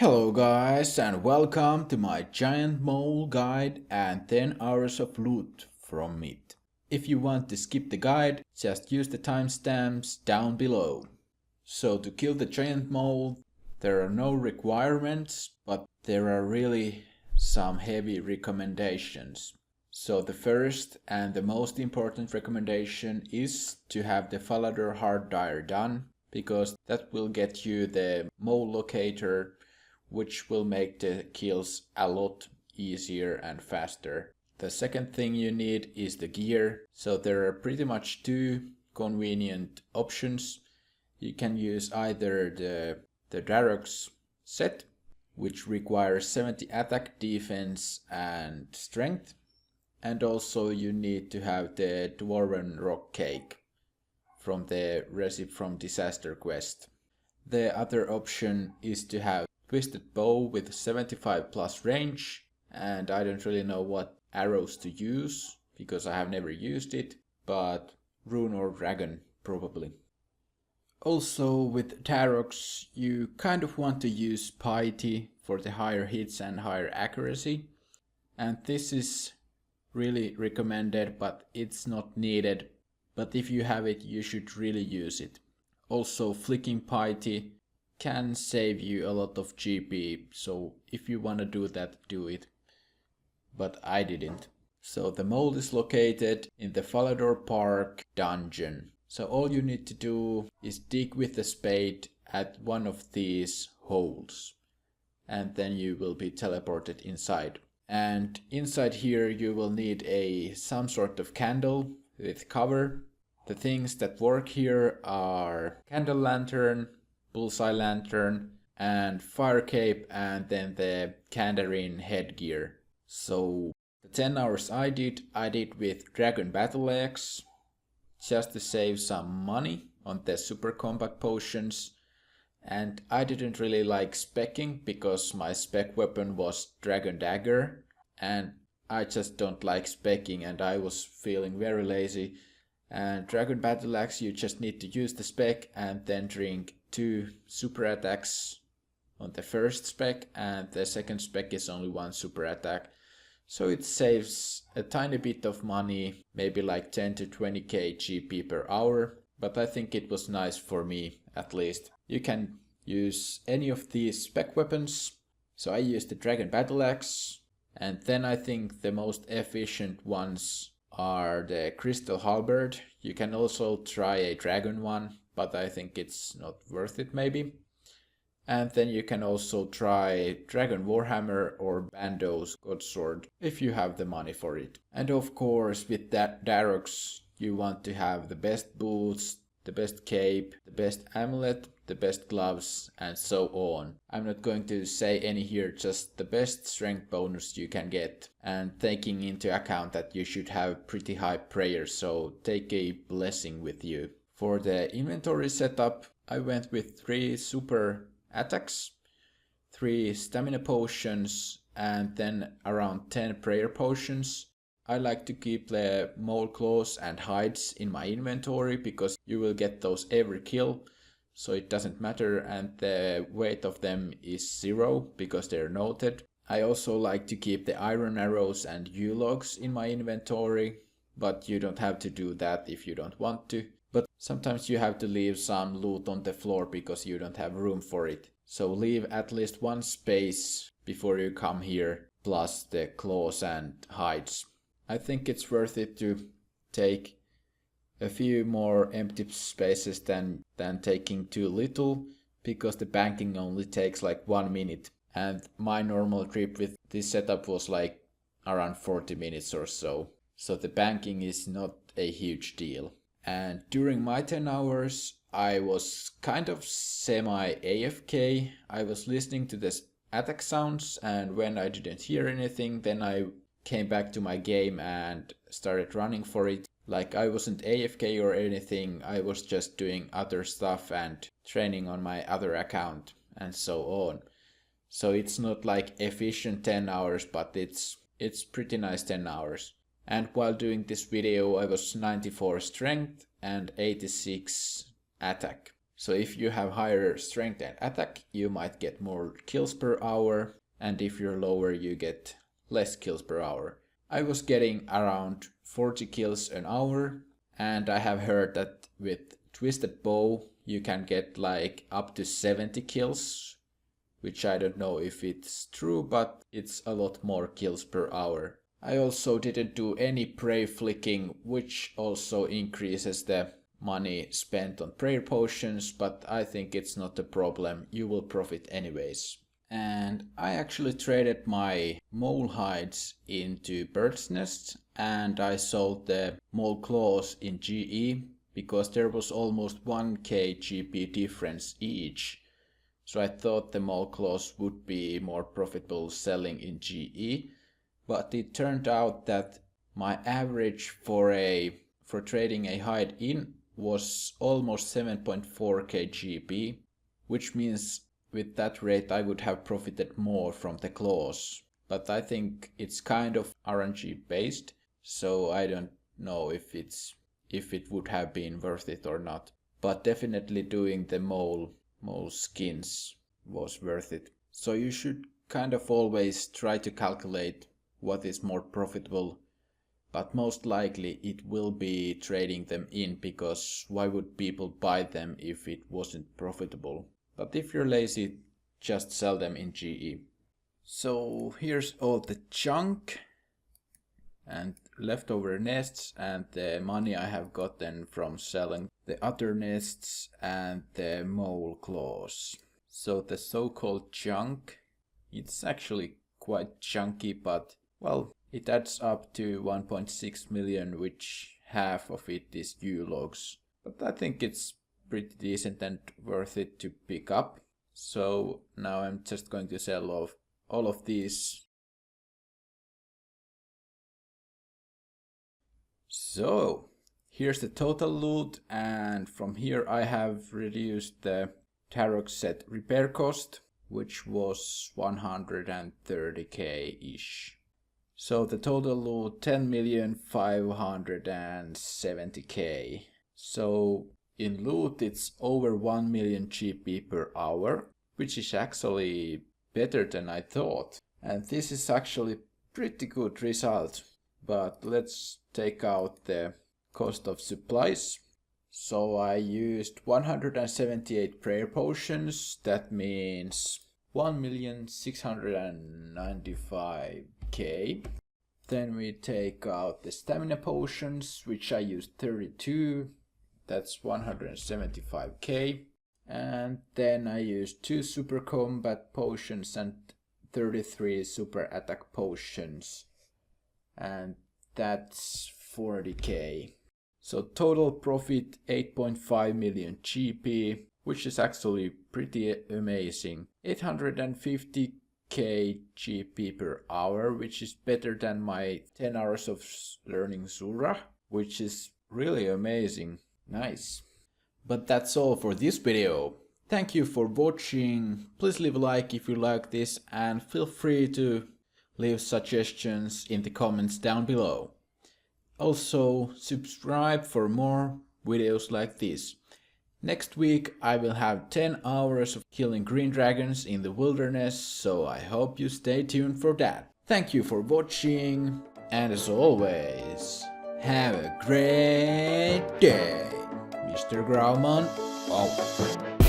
Hello guys and welcome to my giant mole guide and 10 hours of loot from it. If you want to skip the guide, just use the timestamps down below. So to kill the giant mole, there are no requirements, but there are really some heavy recommendations. So the first and the most important recommendation is to have the Falador hardwire done, because that will get you the mole locator, which will make the kills a lot easier and faster. The second thing you need is the gear. So there are pretty much two convenient options. You can use either the Darroch's set, which requires 70 attack, defense and strength. And also you need to have the Dwarven Rock Cake from the recipe from Disaster Quest. The other option is to have Twisted Bow with 75 plus range, and I don't really know what arrows to use because I have never used it, but Rune or Dragon probably. Also with Darroch's you kind of want to use Piety for the higher hits and higher accuracy, and this is really recommended but it's not needed, but if you have it you should really use it. Also flicking Piety can save you a lot of GP, so if you want to do that, do it. But I didn't. So the mole is located in the Falador Park dungeon. So all you need to do is dig with the spade at one of these holes, and then you will be teleported inside. And inside here you will need some sort of candle with cover. The things that work here are candle lantern, bullseye lantern and fire cape, and then the Kandarin headgear. So the 10 hours I did with Dragon Battle Axe, just to save some money on the super combat potions. And I didn't really like specking because my spec weapon was Dragon Dagger, and I just don't like specking and I was feeling very lazy. And Dragon Battle Axe, you just need to use the spec and then drink 2 super attacks on the first spec, and the second spec is only 1 super attack. So it saves a tiny bit of money, maybe like 10 to 20k GP per hour, but I think it was nice for me at least. You can use any of these spec weapons. So I used the Dragon Battle Axe, and then I think the most efficient ones are the Crystal Halberd. You can also try a dragon one, but I think it's not worth it maybe. And then you can also try Dragon Warhammer or Bando's Godsword if you have the money for it. And of course with that Darroch's you want to have the best boots, the best cape, the best amulet, the best gloves and so on. I'm not going to say any here, just the best strength bonus you can get, and taking into account that you should have pretty high prayer, so take a blessing with you. For the inventory setup I went with 3 super attacks, 3 stamina potions and then around 10 prayer potions. I like to keep the mole claws and hides in my inventory because you will get those every kill, so it doesn't matter, and the weight of them is 0 because they're noted. I also like to keep the iron arrows and U-logs in my inventory, but you don't have to do that if you don't want to. But sometimes you have to leave some loot on the floor because you don't have room for it. So leave at least 1 space before you come here, plus the claws and hides. I think it's worth it to take a few more empty spaces than taking too little, because the banking only takes like 1 minute. And my normal trip with this setup was like around 40 minutes or so. So the banking is not a huge deal. And during my 10 hours I was kind of semi-AFK. I was listening to the attack sounds, and when I didn't hear anything then I came back to my game and started running for it. Like I wasn't AFK or anything, I was just doing other stuff and training on my other account and so on. So it's not like efficient 10 hours, but it's pretty nice 10 hours. And while doing this video I was 94 strength and 86 attack. So if you have higher strength and attack, you might get more kills per hour, and if you're lower, you get less kills per hour. I was getting around 40 kills an hour, and I have heard that with Twisted Bow you can get like up to 70 kills, which I don't know if it's true, but it's a lot more kills per hour. I also didn't do any prey flicking, which also increases the money spent on prayer potions, but I think it's not a problem, you will profit anyways. And I actually traded my mole hides into bird's nests, and I sold the mole claws in GE because there was almost 1k GP difference each. So I thought the mole claws would be more profitable selling in GE, but it turned out that my average for trading a hide in was almost 7.4k GP, which means with that rate I would have profited more from the claws. But I think it's kind of RNG based, so I don't know if it would have been worth it or not. But definitely doing the mole skins was worth it. So you should kind of always try to calculate what is more profitable, but most likely it will be trading them in, because why would people buy them if it wasn't profitable? But if you're lazy, just sell them in GE. So here's all the junk and leftover nests and the money I have gotten from selling the other nests and the mole claws. So the so-called junk, it's actually quite chunky, but well, it adds up to 1.6 million, which half of it is U-logs. But I think it's pretty decent and worth it to pick up. So now I'm just going to sell off all of these. So here's the total loot, and from here I have reduced the Tarot set repair cost, which was 130k ish. So the total loot 10,570k. So in loot it's over 1 million GP per hour, which is actually better than I thought. And this is actually pretty good result. But let's take out the cost of supplies. So I used 178 prayer potions, that means 1,695k. Then we take out the stamina potions, which I used 32, that's 175k. And then I used 2 super combat potions and 33 super attack potions, and that's 40k. So total profit 8.5 million GP, which is actually pretty amazing. 850k GP per hour, which is better than my 10 hours of learning Zura, which is really amazing. Nice. But that's all for this video. Thank you for watching. Please leave a like if you like this, and feel free to leave suggestions in the comments down below. Also, subscribe for more videos like this. Next week I will have 10 hours of killing green dragons in the wilderness, so I hope you stay tuned for that. Thank you for watching, and as always, have a great day. MrGrauman out.